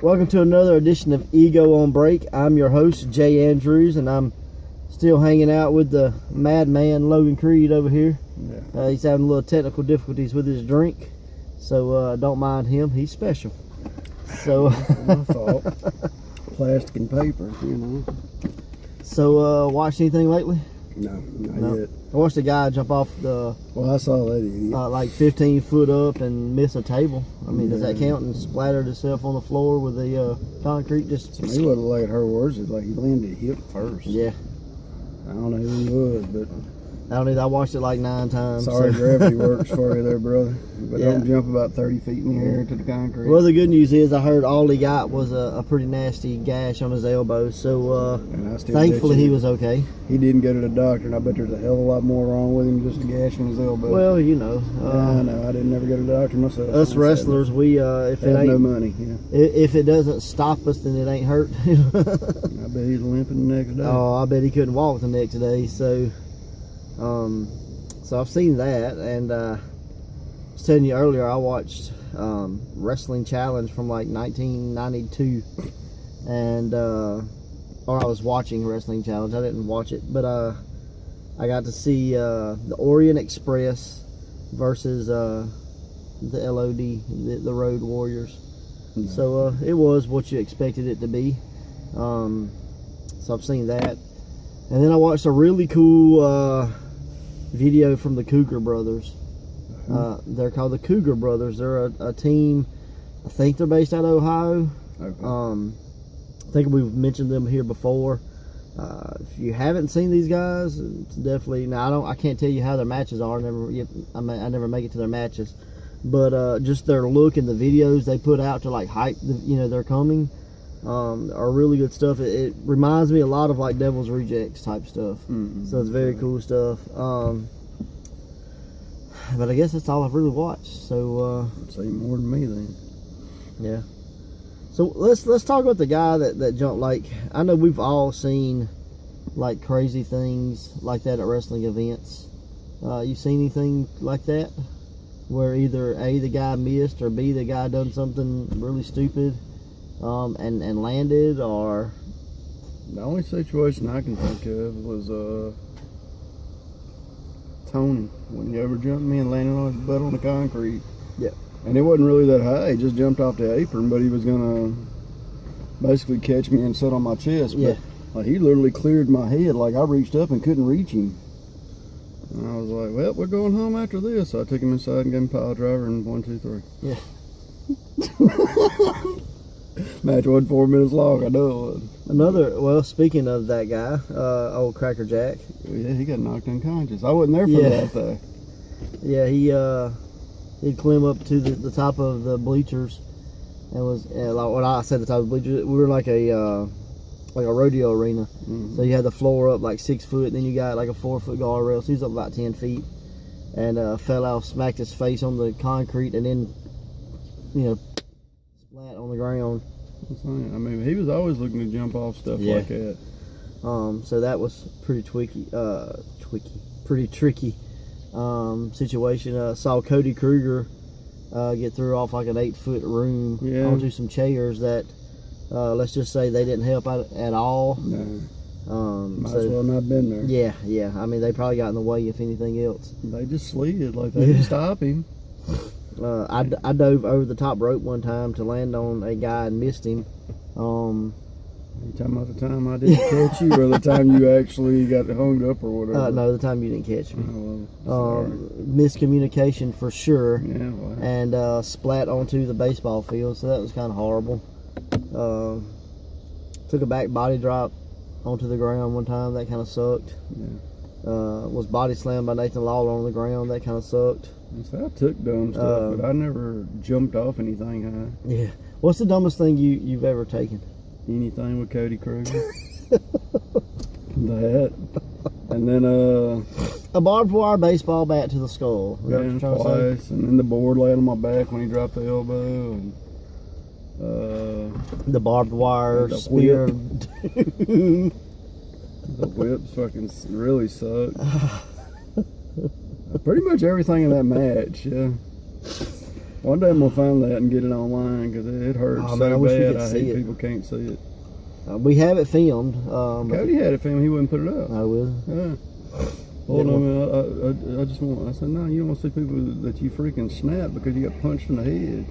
Welcome to another edition of Ego on Break. I'm your host, Jay Andrews, and I'm still hanging out with the madman, Logan Creed, over here. Yeah. He's having a little technical difficulties with his drink, so don't mind him. He's special. So, my fault. Plastic and paper, you know. So, watched anything lately? No, not yet. I watched a guy jump off the Well, I saw that idiot. like 15 foot up and miss a table. I mean, does that count? And splattered himself on the floor with the concrete. Just He wasn't like her words. It's like he landed hip first. Yeah. I don't know who he was, but I don't either. I watched it like 9 times. sorry, so. gravity works for you there, brother. But Yeah. don't jump about 30 feet in the air into the concrete. Well, the good news is I heard all he got was a pretty nasty gash on his elbow. So And I still thankfully bet you he was okay. He didn't go to the doctor, and I bet there's a hell of a lot more wrong with him than just a gash on his elbow. Well, you know, I know. I didn't never go to the doctor myself. us wrestlers, we if it have ain't no money. Yeah. if it doesn't stop us, then it ain't hurt. I bet he's limping the next day. Oh, I bet he couldn't walk the next day. So, so I've seen that, and I was telling you earlier, I watched Wrestling Challenge from like 1992, and or I was watching Wrestling Challenge. I didn't watch it, but I got to see the Orient Express versus the LOD, the Road Warriors. No. So it was what you expected it to be. So I've seen that, and then I watched a really cool video from the Cougar Brothers. They're called the Cougar Brothers. They're a team. I think they're based out of Ohio. Okay. I think we've mentioned them here before. If you haven't seen these guys, it's definitely. Now I can't tell you how their matches are. I never make it to their matches, but just their look and the videos they put out to like hype. They're coming. Are really good stuff. It reminds me a lot of like Devil's Rejects type stuff. Mm-hmm. So it's very cool stuff. But I guess that's all I've really watched. So Say more than me then. yeah. So let's talk about the guy that jumped. Like, I know we've all seen like crazy things like that at wrestling events. You seen anything like that where either A, the guy missed, or B, the guy done something really stupid and landed? Or The only situation I can think of was Tony, when he ever jumped me and landed on his butt on the concrete. Yeah. And it wasn't really that high. He just jumped off the apron, but he was gonna basically catch me and sit on my chest. Yeah. But like, he literally cleared my head. Like, I reached up and couldn't reach him. And I was like, well, we're going home after this. So I took him inside and gave him a pile driver and 1, 2, 3. Yeah. Match wasn't 4 minutes long, I know it was. Speaking of that guy, old Cracker Jack. Yeah, he got knocked unconscious. I wasn't there for that though. Yeah, he'd climb up to the top of the bleachers, and was like when I said the top of the bleachers, we were like a rodeo arena. Mm-hmm. So you had the floor up like 6 foot, then you got like a 4-foot guardrail. So he's up about 10 feet, and fell out, smacked his face on the concrete, and then splat on the ground. I mean, he was always looking to jump off stuff like that. So that was pretty tricky situation. Saw Cody Kruger get through off like an 8-foot room onto some chairs that let's just say they didn't help out at all. No. Might as well not been there. Yeah. I mean, they probably got in the way if anything else. They just slid, like they didn't stop him. I dove over the top rope one time to land on a guy and missed him. You talking about the time I didn't catch you, or the time you actually got hung up or whatever? No, the time you didn't catch me. Oh, well, miscommunication for sure. Yeah, well. And splat onto the baseball field, so that was kind of horrible. Took a back body drop onto the ground one time. That kind of sucked. Yeah. Was body slammed by Nathan Lawler on the ground. That kind of sucked. So I took dumb stuff, but I never jumped off anything high. Yeah. What's the dumbest thing you've ever taken? Anything with Cody Kruger. That. And then a barbed wire baseball bat to the skull. Yeah, twice. And then the board laid on my back when he dropped the elbow. And the barbed wire the spear. The whips fucking really sucked. Pretty much everything in that match, yeah. One day I'm gonna find that and get it online because it hurts Oh, man, I so wish we bad. could I see hate it. people can't see it. We have it filmed. Cody had it filmed. He wouldn't put it up. I will. Yeah. Well, no, I just want. I said, no, you don't want to see people that you freaking snap because you got punched in the head.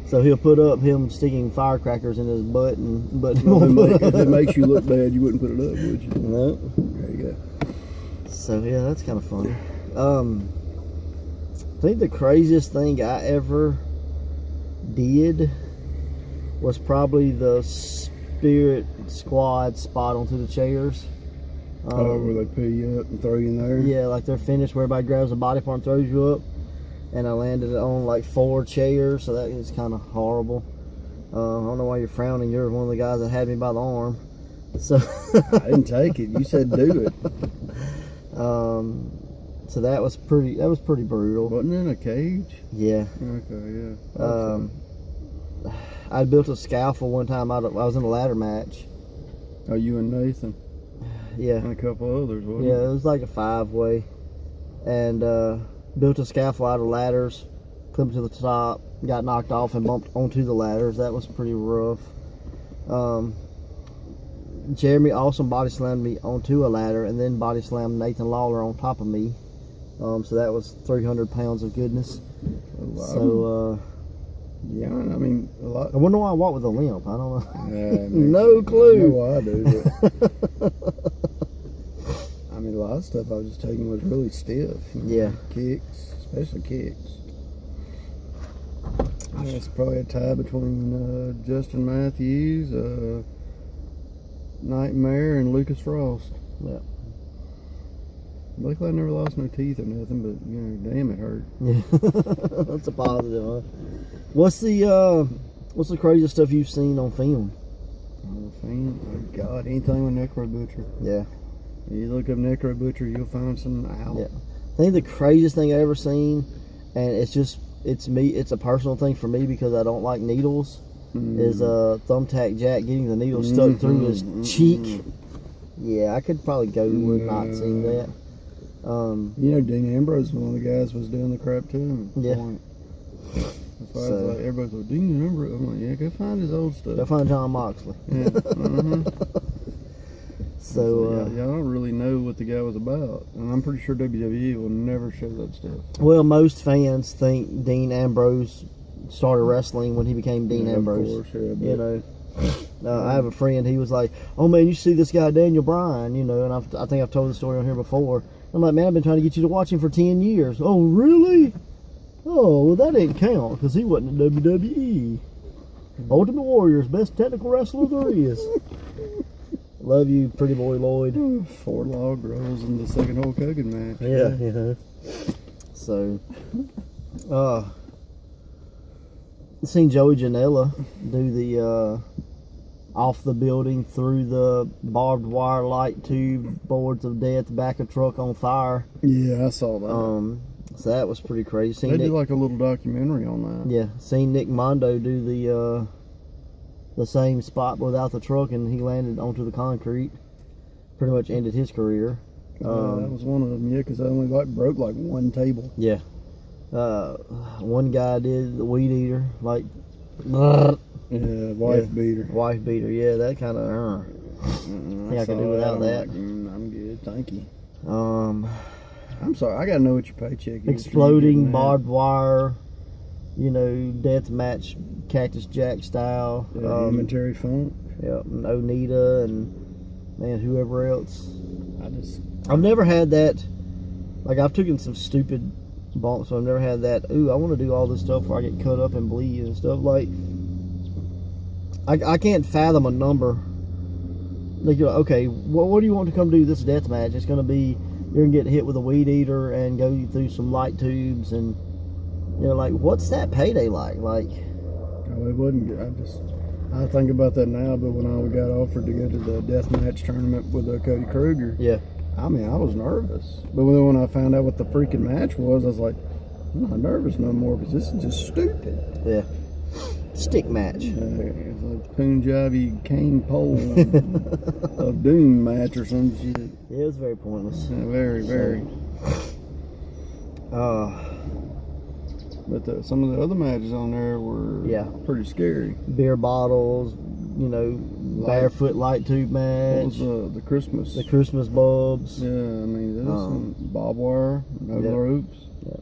So he'll put up him sticking firecrackers in his butt, but he Well, won't put it if it up. makes you look bad, you wouldn't put it up, would you? No. There you go. So yeah, that's kind of funny. I think the craziest thing I ever did was probably the Spirit Squad spot onto the chairs. Where they pull you up and throw you in there? Yeah, like they're finished where everybody grabs a body part and throws you up. And I landed on like 4 chairs, so that is kind of horrible. I don't know why you're frowning. You're one of the guys that had me by the arm. So I didn't take it. You said do it. So that was pretty brutal. Wasn't it in a cage? Yeah. Okay, yeah. I built a scaffold one time. I was in a ladder match. Oh, you and Nathan Yeah. and a couple others, wasn't Yeah, it? it was like a 5-way. And built a scaffold out of ladders, climbed to the top, got knocked off and bumped onto the ladders. That was pretty rough. Jeremy also body slammed me onto a ladder and then body slammed Nathan Lawler on top of me. So that was 300 pounds of goodness. So, yeah, I mean, a lot. I wonder why I walk with a limp. I don't know. No clue. I know why I do, but I mean, a lot of stuff I was just taking was really stiff. You know, Yeah. Kicks, especially kicks. It's probably a tie between Justin Matthews, Nightmare, and Lucas Frost. Yeah. Luckily, I never lost no teeth or nothing, but you know, damn, it hurt. Yeah. That's a positive, huh? What's the craziest stuff you've seen on film? Oh, God, anything with Necro Butcher. Yeah. You look up Necro Butcher, you'll find some out. Yeah. I think the craziest thing I ever seen, and it's a personal thing for me because I don't like needles, is Thumbtack Jack getting the needle stuck through his cheek. Yeah, I could probably go with not seeing that. You know, Dean Ambrose, one of the guys, was doing the crap to him. Yeah. As far as like, everybody's like, Dean Ambrose. I'm like, yeah, go find his old stuff. Go find John Moxley. Yeah. So, y'all don't really know what the guy was about, and I'm pretty sure WWE will never show that stuff. well, most fans think Dean Ambrose started wrestling when he became Dean Ambrose. Of course, yeah, You know, I have a friend. He was like, "Oh man, you see this guy Daniel Bryan?" You know, and I think I've told the story on here before. I'm like, "Man, I've been trying to get you to watch him for 10 years." "Oh, really?" "Oh, well, that didn't count because he wasn't in WWE. Ultimate Warrior's best technical wrestler there is." Love you, pretty boy Lloyd. 4 log rolls in the second Hulk Hogan match. Yeah, you know. So, seen Joey Janela do the off the building through the barbed wire light tube boards of death, back of truck on fire. Yeah, I saw that. So that was pretty crazy. They did like a little documentary on that. Yeah, seen Nick Mondo do the same spot without the truck, and he landed onto the concrete. Pretty much ended his career. That was one of them, yeah, because I only broke like one table. Yeah. One guy did the weed eater, like, yeah, Wife beater. Wife beater, yeah, that kind of. I could do without that. I'm good, thank you. I'm sorry, I gotta know what your paycheck is. Exploding barbed wire, you know, death match, Cactus Jack style. Momentary funk. Yeah, and Onita and man, whoever else. I've never had that. Like, I've taken some stupid bumps, so I've never had that. Ooh, I want to do all this stuff where I get cut up and bleed and stuff. Like, I can't fathom a number. Like, you're like, okay, what do you want to come do this death match? It's going to be, you're going to get hit with a weed eater and go through some light tubes, and you're like, what's that payday like? Like, oh, it wasn't good. I think about that now, but when I got offered to go to the deathmatch tournament with Cody Kruger, yeah, I mean, I was nervous. But then when I found out what the freaking match was, I was like, I'm not nervous no more because this is just stupid. Yeah. Stick match. It's like Punjabi cane pole of doom match or some shit. Yeah, it was very pointless. Yeah, very, very. But some of the other matches on there were pretty scary. Beer bottles, barefoot light tube match. What was the Christmas? The Christmas bulbs. Yeah, I mean, there's some barbed wire, no ropes. Yeah.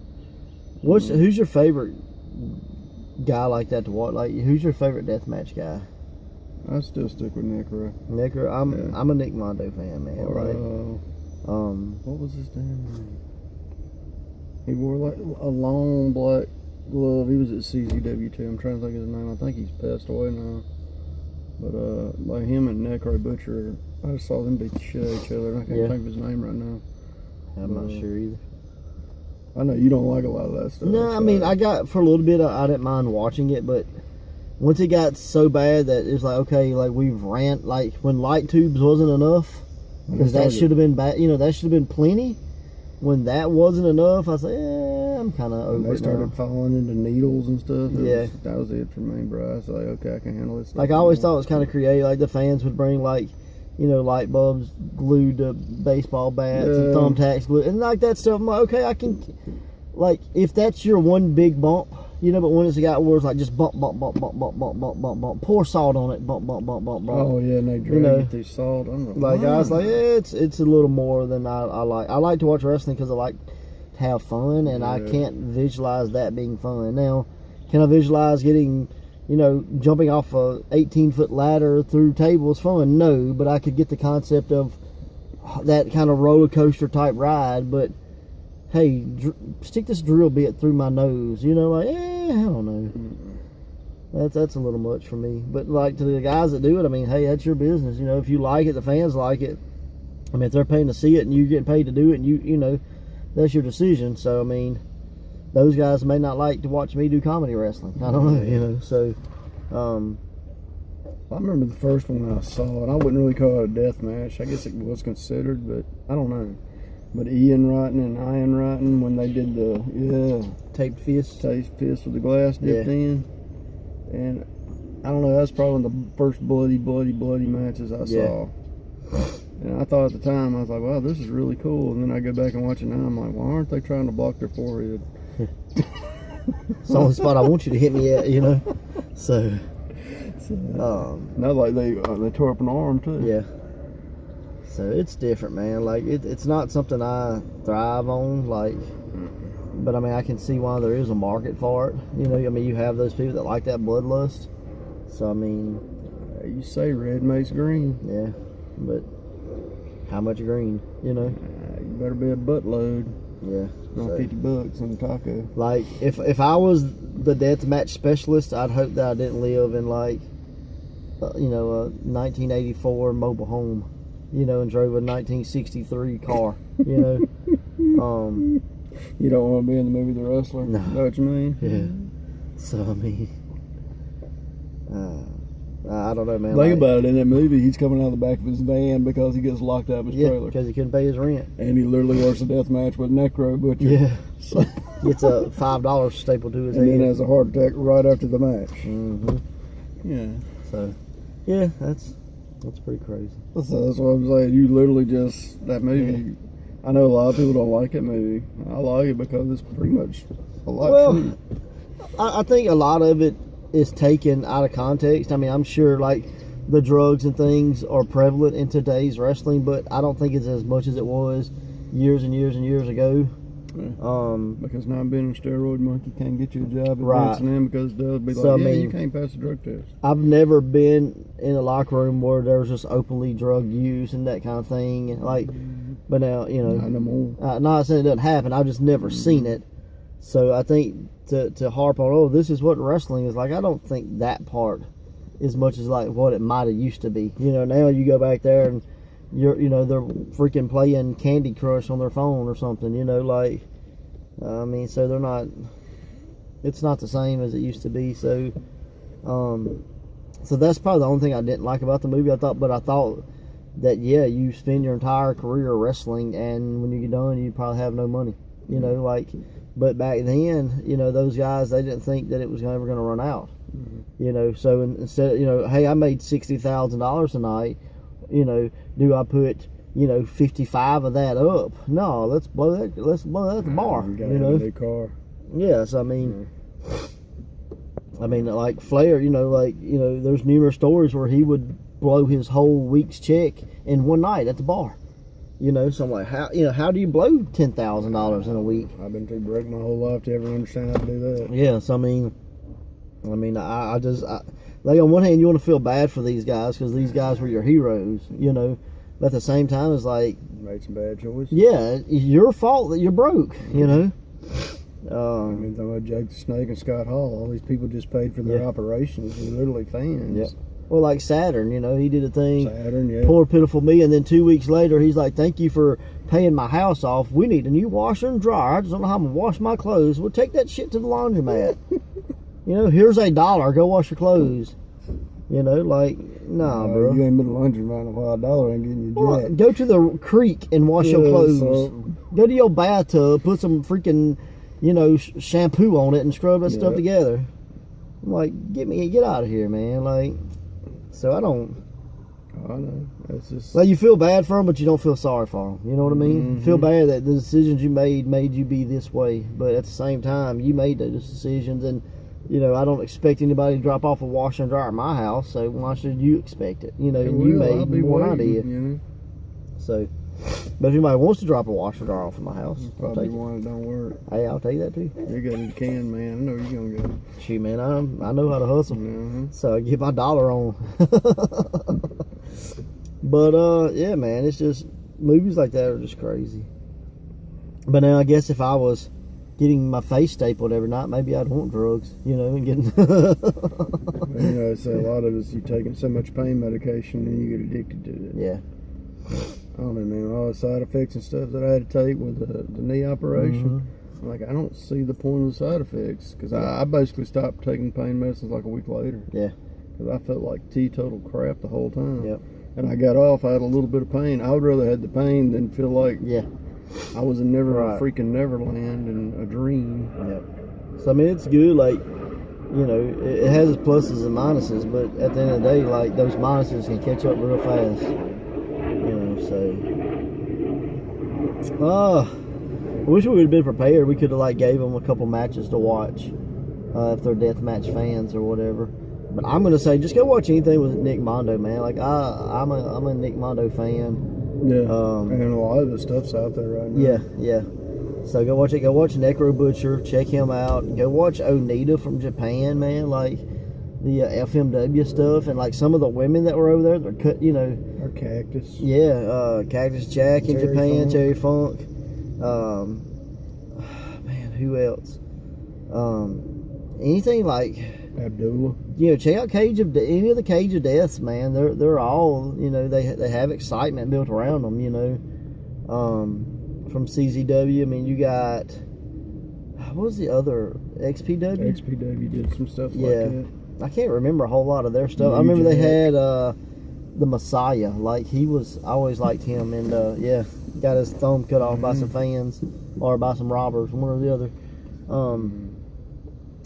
Who's your favorite guy like that to watch? Like, who's your favorite deathmatch guy? I still stick with Necro. Necro, I'm a Nick Mondo fan, man. What was his damn name? He wore like a long black glove. He was at CZW too. I'm trying to think of his name. I think he's passed away now. But like him and Necro Butcher, I just saw them beat the shit out of each other. I can't think of his name right now. I'm not sure either. I know you don't like a lot of that stuff. No, I mean, I got for a little bit. I didn't mind watching it, but once it got so bad that it was like, okay, like we've ran, like when light tubes wasn't enough, because that should have been bad. That should have been plenty. When that wasn't enough, I was like, I'm kind of over it. They started falling into needles and stuff. That was it for me, bro. I was like, okay, I can handle this stuff. Like I always thought it was kind of creative. Like the fans would bring like, light bulbs glued to baseball bats and thumbtacks glued, and like that stuff. I'm like, okay, I can, like if that's your one big bump. But when it's got where it's like just bump, pour salt on it, bump. Oh yeah, and they drag it through salt. Like I was like, it's a little more than I like. I like to watch wrestling because I like to have fun, and I can't visualize that being fun. Now, can I visualize getting, jumping off a 18-foot ladder through tables fun? No, but I could get the concept of that kind of roller coaster type ride, but. Hey, stick this drill bit through my nose. I don't know. That's a little much for me. But like to the guys that do it, I mean, hey, that's your business. If you like it, the fans like it. I mean, if they're paying to see it and you're getting paid to do it, and you that's your decision. So I mean, those guys may not like to watch me do comedy wrestling. I don't know. So, I remember the first one I saw, and I wouldn't really call it a death match. I guess it was considered, but I don't know. But Ian Wrighton and Ian Wrighton, when they did the taped fist with the glass dipped in, and I don't know, that's probably one of the first bloody matches I saw. And I thought at the time, I was like, wow, this is really cool. And then I go back and watch it now, I'm like, well, aren't they trying to block their forehead? It's the only spot I want you to hit me at, So not like they tore up an arm too. Yeah. So it's different, man. Like it's not something I thrive on. Like, but I mean, I can see why there is a market for it. I mean, you have those people that like that bloodlust. So I mean, you say red makes green. Yeah, but how much green? You better be a buttload. Yeah, not $50 on a taco. Like if I was the deathmatch specialist, I'd hope that I didn't live in like, a 1984 mobile home. And drove a 1963 car, You don't want to be in the movie The Wrestler? No. Know what you mean? Yeah. So, I mean, I don't know, man. Think about it, in that movie, he's coming out of the back of his van because he gets locked out of his trailer. Because he couldn't pay his rent. And he literally works a death match with Necro Butcher. Yeah. So. Gets a $5 stapled to his head. And then has a heart attack right after the match. Mm-hmm. Yeah. So, yeah, that's pretty crazy. That's what I'm saying. You literally just, that movie, I know a lot of people don't like that movie. I like it because it's pretty much a lot true. I think a lot of it is taken out of context. I mean, I'm sure like the drugs and things are prevalent in today's wrestling, but I don't think it's as much as it was years and years and years ago. Yeah. Because now being a steroid monkey can't get you a job at H&M because they'll be like, you can't pass the drug test. I've never been in a locker room where there was just openly drug use and that kind of thing. Like, but now, not no more. Not saying it doesn't happen. I've just never seen it. So I think to harp on, this is what wrestling is like. I don't think that part as much as like what it might have used to be. Now you go back there and they're freaking playing Candy Crush on their phone or something. I mean, so they're not. It's not the same as it used to be. So, so that's probably the only thing I didn't like about the movie. I thought that you spend your entire career wrestling, and when you get done, you probably have no money. But back then, those guys, they didn't think that it was ever going to run out. Mm-hmm. So instead, hey, I made $60,000 tonight. Do I put 55 of that up? No, let's blow that at the bar. You gotta have a new car. Yes, I mean, I mean, like Flair, there's numerous stories where he would blow his whole week's check in one night at the bar. So I'm like, how do you blow $10,000 in a week? I've been too broke my whole life to ever understand how to do that. Yeah, so I mean, I just like on one hand you want to feel bad for these guys because these guys were your heroes, but at the same time it's like made some bad choices. Yeah, it's your fault that you're broke, I mean, talking about Jake the Snake and Scott Hall, all these people just paid for their operations. They're literally fans. Yeah. Well, like Saturn, he did a thing. Saturn, yeah. Poor pitiful me, and then 2 weeks later, he's like, "Thank you for paying my house off. We need a new washer and dryer. I just don't know how I'm gonna wash my clothes. We'll take that shit to the laundromat. Here's $1. Go wash your clothes. Nah, bro. You ain't been to the laundromat in a while. $1 ain't getting you jack. Go to the creek and wash your clothes. So, go to your bathtub, put some freaking, shampoo on it, and scrub that stuff together. I'm like, get out of here, man. Like. So I don't. I know. It's just like you feel bad for them, but you don't feel sorry for them. You know what I mean? Mm-hmm. You feel bad that the decisions you made you be this way, but at the same time, you made those decisions, and I don't expect anybody to drop off a washer and dryer at my house. So why should you expect it? And you made more than I did. So, but if anybody wants to drop a washer and dryer off at my house, probably one that don't work. Hey, I'll take that too. You're gonna can, man. I know you're gonna go. Shoot, man, I know how to hustle. Mm-hmm. So I get my dollar on. But yeah, man, it's just movies like that are just crazy. But now I guess if I was getting my face stapled every night, maybe I'd want drugs, and getting. So a lot of us, you taking so much pain medication and you get addicted to it. Yeah. I don't know, man. All the side effects and stuff that I had to take with the knee operation. Mm-hmm. I'm like, I don't see the point of the side effects because I basically stopped taking pain medicines like a week later. Yeah. Because I felt like teetotal crap the whole time. Yep. And I got off. I had a little bit of pain. I would rather have the pain than feel like I was a freaking Neverland and a dream. Yep. So I mean, it's good. Like, it has its pluses and minuses, but at the end of the day, like those minuses can catch up real fast. So. I wish we would have been prepared. We could have gave them a couple matches to watch if they're deathmatch fans or whatever. But I'm gonna say just go watch anything with Nick Mondo, man. Like I'm a Nick Mondo fan. Yeah. And a lot of the stuff's out there right now. Yeah. So go watch it. Go watch Necro Butcher. Check him out. Go watch Onita from Japan, man. Like the FMW stuff and some of the women that were over there. They're cut, Or Cactus. Yeah. Cactus Jack in Terry Japan. Funk. Terry Funk. Man, who else? Anything like Abdullah. Check out any of the Cage of Deaths, man. They're all they have excitement built around them. From CZW. I mean, you got what was the other XPW? XPW did some stuff like that. I can't remember a whole lot of their stuff. I remember they had the Messiah. I always liked him, and got his thumb cut off by some fans or by some robbers, one or the other.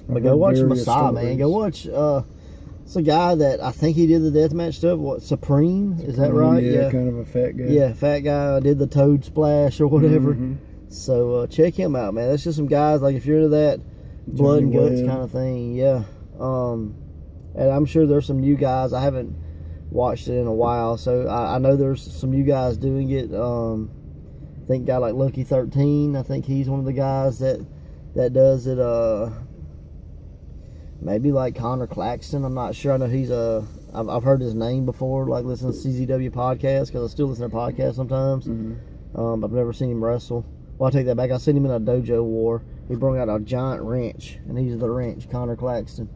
But go watch Messiah, man. Go watch. It's a guy that I think he did the deathmatch stuff. What, Supreme? Is that right? Yeah, kind of a fat guy. Yeah, fat guy. Did the Toad Splash or whatever. Mm-hmm. So check him out, man. That's just some guys if you're into that blood and guts kind of thing. Yeah. And I'm sure there's some new guys. I haven't watched it in a while, so I know there's some new guys doing it. I think a guy like Lucky 13. I think he's one of the guys that does it. Maybe Connor Claxton. I'm not sure. I know he's I've heard his name before. Listening to CZW podcast because I still listen to podcasts sometimes. Mm-hmm. I've never seen him wrestle. Well, I take that back. I seen him in a dojo war. He brought out a giant wrench, and he's the wrench, Connor Claxton.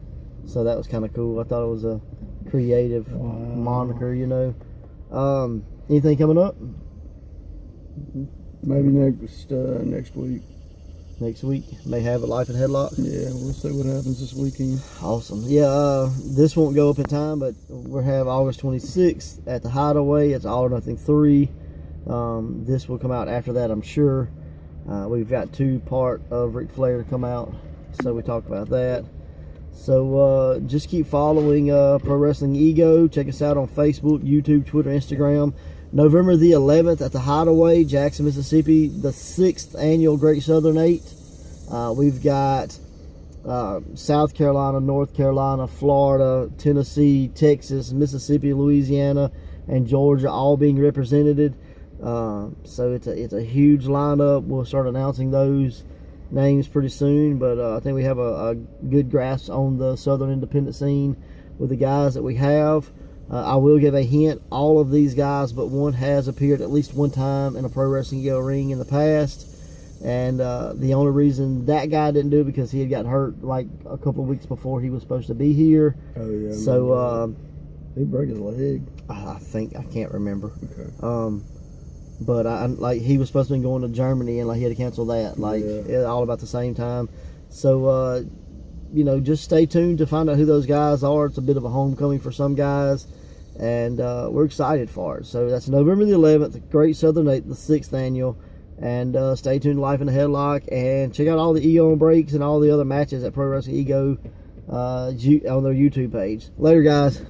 So that was kind of cool. I thought it was a creative moniker, Anything coming up? Maybe next week. Next week may have a Life in Headlock. Yeah, we'll see what happens this weekend. Awesome. Yeah, this won't go up in time, but we'll have August 26th at the Hideaway. It's All or Nothing 3. This will come out after that, I'm sure. We've got 2 part of Ric Flair to come out, so we talk about that. So just keep following Pro Wrestling Ego. Check us out on Facebook, YouTube, Twitter, Instagram. November the 11th at the Hideaway, Jackson, Mississippi, the 6th annual Great Southern 8. We've got South Carolina, North Carolina, Florida, Tennessee, Texas, Mississippi, Louisiana, and Georgia all being represented. So it's a huge lineup. We'll start announcing those names pretty soon, but I think we have a good grasp on the Southern independent scene with the guys that we have. I will give a hint, all of these guys but one has appeared at least one time in a Pro Wrestling Yell ring in the past, and the only reason that guy didn't do it because he had got hurt like a couple of weeks before he was supposed to be here. Oh yeah. So he broke his leg. I think, I can't remember. Okay. But I like, he was supposed to be going to Germany, and like he had to cancel that, like all about the same time. So you know, just stay tuned to find out who those guys are. It's a bit of a homecoming for some guys, and we're excited for it. So that's November the 11th, the Great Southern 8th, the 6th annual. And stay tuned to Life in the Headlock, and check out all the Ego on Breaks and all the other matches at Pro Wrestling Ego on their YouTube page. Later, guys.